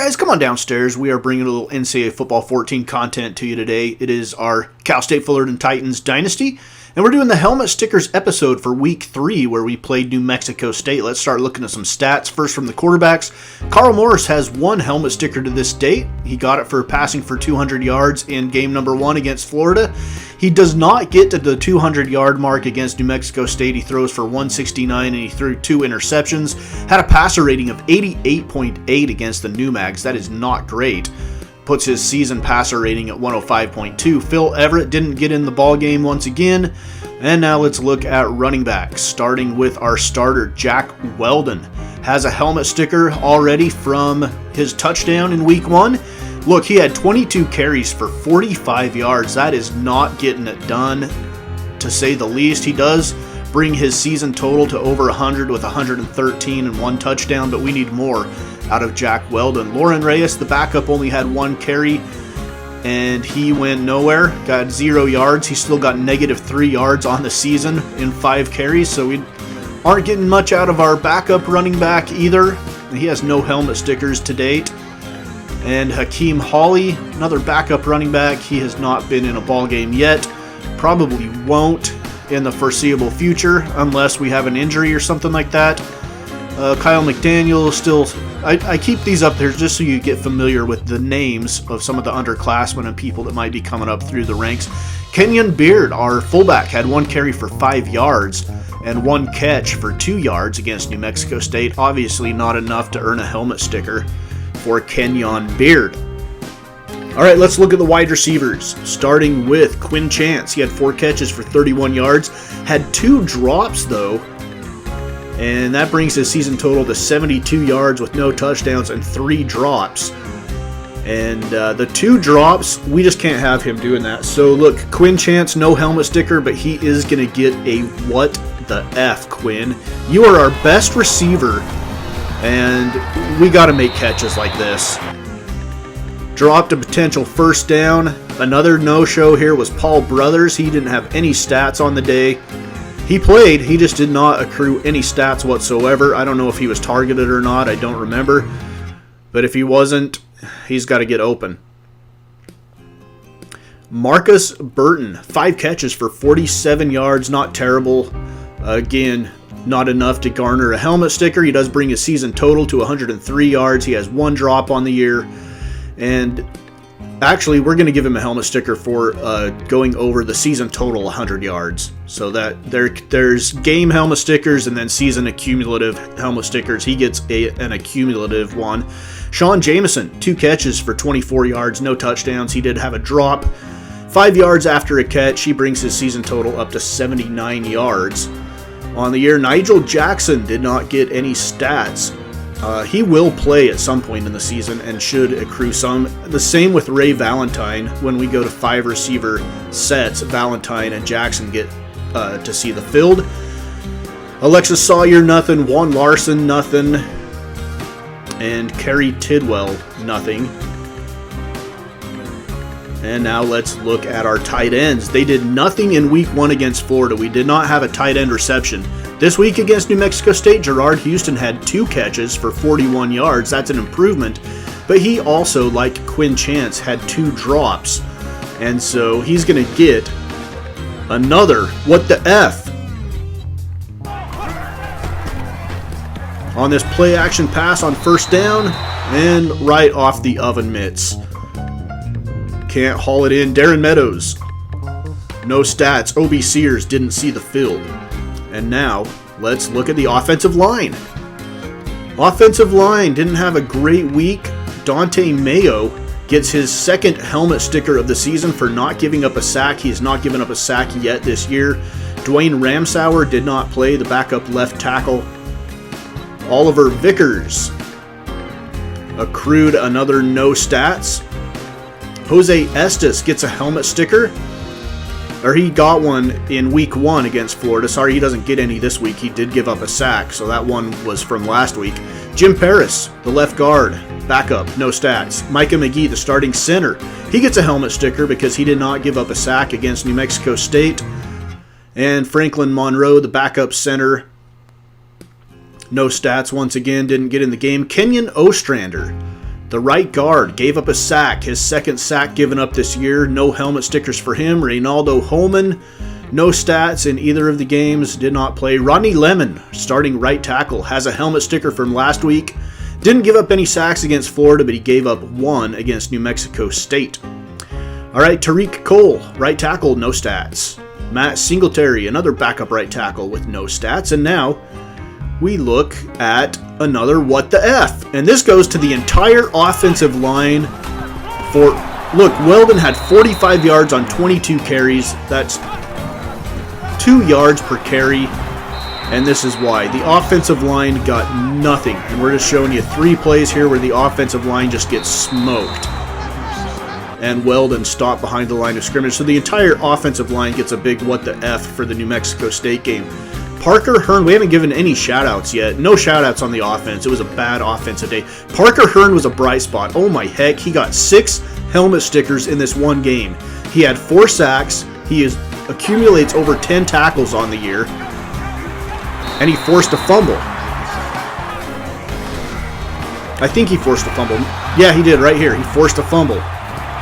guys, come on downstairs. We are bringing a little NCAA Football 14 content to you today. It is our Cal State Fullerton Titans Dynasty, and we're doing the Helmet Stickers episode for Week 3 where we played New Mexico State. Let's start looking at some stats. First from the quarterbacks, Carl Morris has one helmet sticker to this date. He got it for passing for 200 yards in game number 1 against Florida. He does not get to the 200-yard mark against New Mexico State. He throws for 169 and he threw 2 interceptions. Had a passer rating of 88.8 against the New Mags. That is not great. Puts his season passer rating at 105.2. Phil Everett didn't get in the ball game once again. And now let's look at running backs, starting with our starter, Jack Weldon. Has a helmet sticker already from his touchdown in Week 1. Look, he had 22 carries for 45 yards. That is not getting it done, to say the least. He does bring his season total to over 100 with 113 and 1 touchdown, but we need more out of Jack Weldon. Lauren Reyes, the backup, only had 1 carry, and he went nowhere. Got 0 yards. He still got -3 yards on the season in 5 carries, so we aren't getting much out of our backup running back either. He has no helmet stickers to date. And Hakeem Hawley, another backup running back. He has not been in a ball game yet. Probably won't in the foreseeable future unless we have an injury or something like that. Kyle McDaniel still... I keep these up there just so you get familiar with the names of some of the underclassmen and people that might be coming up through the ranks. Kenyon Beard, our fullback, had 1 carry for 5 yards and 1 catch for 2 yards against New Mexico State. Obviously not enough to earn a helmet sticker for Kenyon Beard. All right, let's look at the wide receivers, starting with Quinn Chance. He had 4 catches for 31 yards, had 2 drops though, and that brings his season total to 72 yards with no touchdowns and 3 drops. And the 2 drops, we just can't have him doing that. So look, Quinn Chance, no helmet sticker, but he is going to get a what the F, Quinn. You are our best receiver, and we got to make catches like this. Dropped a potential first down. Another no-show here was Paul Brothers. He didn't have any stats on the day. He played, he just did not accrue any stats whatsoever. I don't know if he was targeted or not, I don't remember. But if he wasn't, he's got to get open. Marcus Burton, 5 catches for 47 yards, not terrible. Again, not enough to garner a helmet sticker. He does bring his season total to 103 yards. He has 1 drop on the year. And actually, we're going to give him a helmet sticker for going over the season total 100 yards. So that there's game helmet stickers and then season accumulative helmet stickers. He gets an accumulative one. Sean Jameson, 2 catches for 24 yards, no touchdowns. He did have a drop. 5 yards after a catch. He brings his season total up to 79 yards. On the year, Nigel Jackson did not get any stats. He will play at some point in the season and should accrue some. The same with Ray Valentine. When we go to 5 receiver sets, Valentine and Jackson get to see the field. Alexis Sawyer, nothing. Juan Larson, nothing. And Kerry Tidwell, nothing. And now let's look at our tight ends. They did nothing in Week 1 against Florida. We did not have a tight end reception. This week against New Mexico State, Gerard Houston had 2 catches for 41 yards. That's an improvement. But he also, like Quinn Chance, had 2 drops. And so he's going to get another what the F on this play action pass on first down and right off the oven mitts. Can't haul it in. Darren Meadows, no stats. O.B. Sears didn't see the field. And now, let's look at the offensive line. Offensive line didn't have a great week. Dante Mayo gets his 2nd helmet sticker of the season for not giving up a sack. He has not given up a sack yet this year. Dwayne Ramsauer did not play, the backup left tackle. Oliver Vickers accrued another no stats. Jose Estes gets a helmet sticker. Or he got one in Week 1 against Florida. Sorry, he doesn't get any this week. He did give up a sack, so that one was from last week. Jim Paris, the left guard, backup, no stats. Micah McGee, the starting center. He gets a helmet sticker because he did not give up a sack against New Mexico State. And Franklin Monroe, the backup center, no stats once again, didn't get in the game. Kenyon Ostrander, The right guard gave up a sack, his second sack given up this year. No helmet stickers for him. Reynaldo Holman, no stats in either of the games, did not play. Rodney Lemon, starting right tackle, has a helmet sticker from last week. Didn't give up any sacks against Florida, but he gave up one against New Mexico State. All right, Tariq Cole, right tackle, no stats. Matt Singletary, another backup right tackle with no stats. And now we look at another what the F. And this goes to the entire offensive line for, look, Weldon had 45 yards on 22 carries. That's 2 yards per carry. And this is why. The offensive line got nothing. And we're just showing you 3 plays here where the offensive line just gets smoked. And Weldon stopped behind the line of scrimmage. So the entire offensive line gets a big what the F for the New Mexico State game. Parker Hearn, we haven't given any shout-outs yet. No shout-outs on the offense. It was a bad offensive day. Parker Hearn was a bright spot. Oh my heck, he got 6 helmet stickers in this one game. He had 4 sacks. He accumulates over 10 tackles on the year. And he forced a fumble. I think he forced a fumble. Yeah, he did right here. He forced a fumble.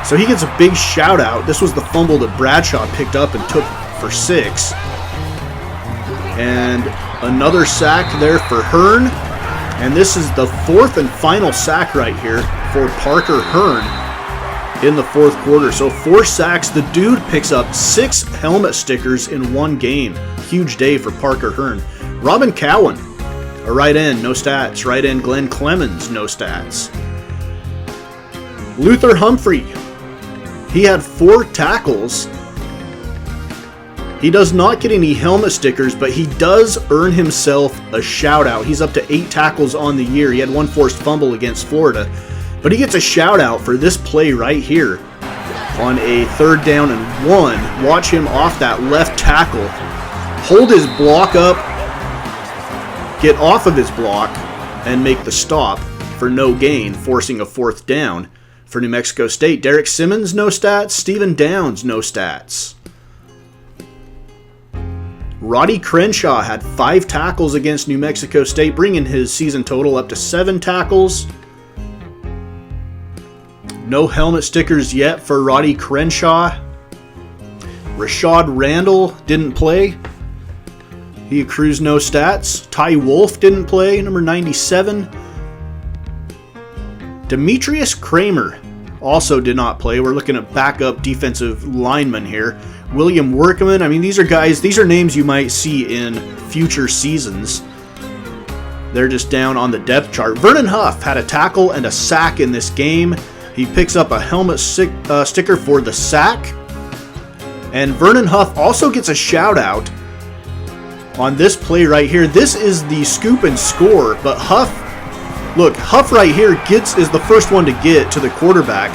So he gets a big shout out. This was the fumble that Bradshaw picked up and took for 6. And another sack there for Hearn. And this is the 4th and final sack right here for Parker Hearn in the 4th quarter. So 4 sacks. The dude picks up 6 helmet stickers in one game. Huge day for Parker Hearn. Robin Cowan, a right end, no stats. Right end Glenn Clemens, no stats. Luther Humphrey, he had 4 tackles. He does not get any helmet stickers, but he does earn himself a shout out. He's up to 8 tackles on the year. He had 1 forced fumble against Florida, but he gets a shout out for this play right here on a 3rd down and 1. Watch him off that left tackle, hold his block up, get off of his block, and make the stop for no gain, forcing a 4th down for New Mexico State. Derek Simmons, no stats. Stephen Downs, no stats. Roddy Crenshaw had 5 tackles against New Mexico State, bringing his season total up to 7 tackles. No helmet stickers yet for Roddy Crenshaw. Rashad Randall didn't play. He accrues no stats. Ty Wolf didn't play, number 97. Demetrius Kramer also did not play. We're looking at backup defensive linemen here. William Workman. I mean, these are names you might see in future seasons. They're just down on the depth chart. Vernon Huff had a tackle and a sack in this game. He picks up a helmet sticker for the sack. And Vernon Huff also gets a shout out on this play right here. This is the scoop and score, but Huff right here is the first one to get to the quarterback,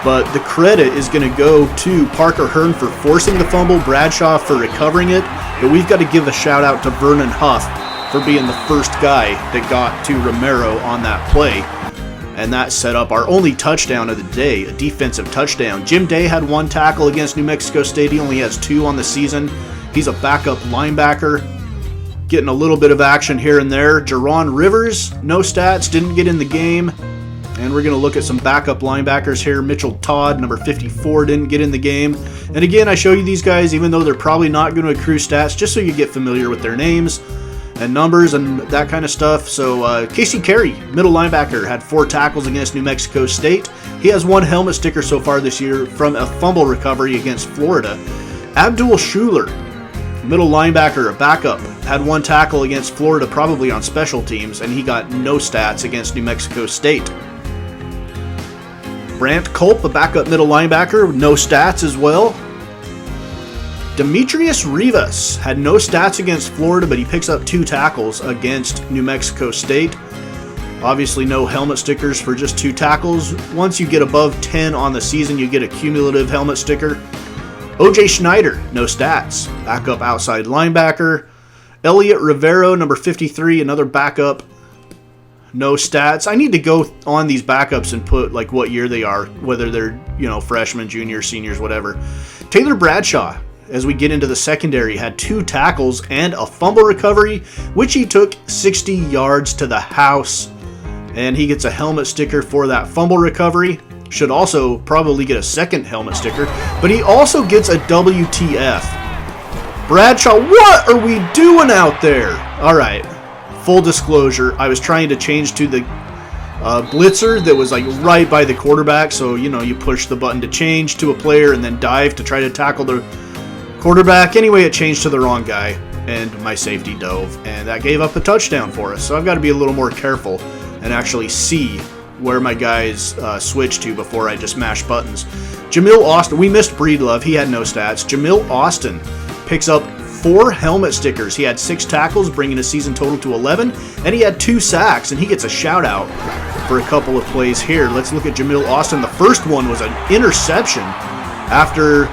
but the credit is going to go to Parker Hearn for forcing the fumble, Bradshaw for recovering it, but we've got to give a shout out to Vernon Huff for being the first guy that got to Romero on that play, and that set up our only touchdown of the day, a defensive touchdown. Jim Day had 1 tackle against New Mexico State. He only has 2 on the season. He's a backup linebacker, getting a little bit of action here and there. Jerron Rivers, no stats, didn't get in the game. And we're going to look at some backup linebackers here. Mitchell Todd, number 54, didn't get in the game. And again, I show you these guys, even though they're probably not going to accrue stats, just so you get familiar with their names and numbers and that kind of stuff. So Casey Carey, middle linebacker, had 4 tackles against New Mexico State. He has 1 helmet sticker so far this year from a fumble recovery against Florida. Abdul Schuler, middle linebacker, a backup, had 1 tackle against Florida, probably on special teams, and he got no stats against New Mexico State. Brant Culp, a backup middle linebacker, no stats as well. Demetrius Rivas had no stats against Florida, but he picks up 2 tackles against New Mexico State. Obviously no helmet stickers for just 2 tackles. Once you get above 10 on the season, you get a cumulative helmet sticker. O.J. Schneider, no stats. Backup outside linebacker. Elliot Rivero, number 53, another backup. No stats. I need to go on these backups and put like what year they are, whether they're, freshmen, juniors, seniors, whatever. Taylor Bradshaw, as we get into the secondary, had 2 tackles and a fumble recovery, which he took 60 yards to the house. and he gets a helmet sticker for that fumble recovery. Should also probably get a second helmet sticker, but he also gets a WTF. Bradshaw, what are we doing out there? All right, full disclosure, I was trying to change to the blitzer that was like right by the quarterback, so you push the button to change to a player and then dive to try to tackle the quarterback. Anyway, it changed to the wrong guy, and my safety dove, and that gave up a touchdown for us. So I've got to be a little more careful and actually see where my guys switch to before I just mash buttons. Jamil Austin, we missed Breedlove, he had no stats. Jamil Austin picks up 4 helmet stickers. He had 6 tackles, bringing his season total to 11, and he had 2 sacks, and he gets a shout out for a couple of plays here. Let's look at Jamil Austin. The first one was an interception after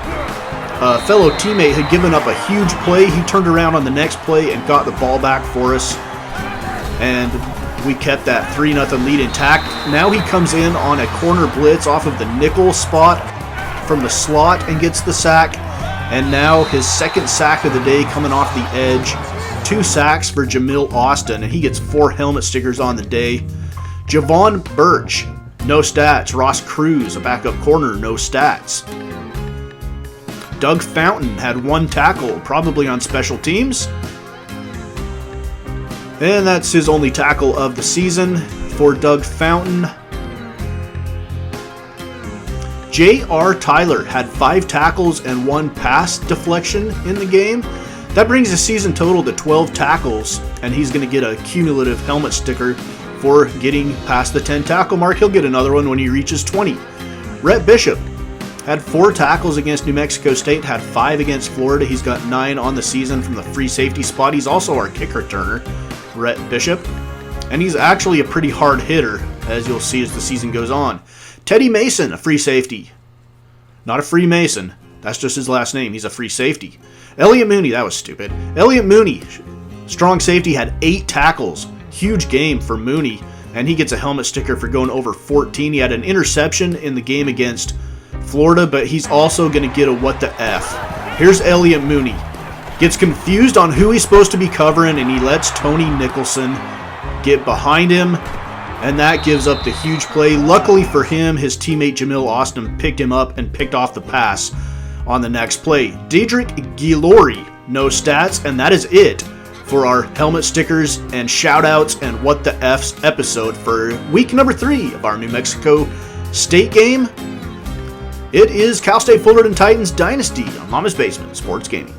a fellow teammate had given up a huge play. He turned around on the next play and got the ball back for us, and we kept that 3-0 lead intact. Now he comes in on a corner blitz off of the nickel spot from the slot and gets the sack. And now his second sack of the day coming off the edge. 2 sacks for Jamil Austin, and he gets 4 helmet stickers on the day. Javon Birch, no stats. Ross Cruz, a backup corner, no stats. Doug Fountain had 1 tackle, probably on special teams. And that's his only tackle of the season for Doug Fountain. J.R. Tyler had 5 tackles and 1 pass deflection in the game. That brings his season total to 12 tackles, and he's going to get a cumulative helmet sticker for getting past the 10 tackle mark. He'll get another one when he reaches 20. Rhett Bishop had 4 tackles against New Mexico State, had 5 against Florida. He's got 9 on the season from the free safety spot. He's also our kick returner, Rhett Bishop, and he's actually a pretty hard hitter, as you'll see as the season goes on. Teddy Mason, a free safety. Not a Freemason. That's just his last name. He's a free safety. Elliot Mooney, that was stupid. Elliot Mooney, strong safety, had 8 tackles. Huge game for Mooney, and he gets a helmet sticker for going over 14. He had an interception in the game against Florida, but he's also going to get a what the F. Here's Elliot Mooney. Gets confused on who he's supposed to be covering, and he lets Tony Nicholson get behind him, and that gives up the huge play. Luckily for him, his teammate Jamil Austin picked him up and picked off the pass on the next play. Dedrick Guillory, no stats, and that is it for our helmet stickers and shout-outs and what the F's episode for week number 3 of our New Mexico State game. It is Cal State Fullerton Titans Dynasty on Mama's Basement Sports Gaming.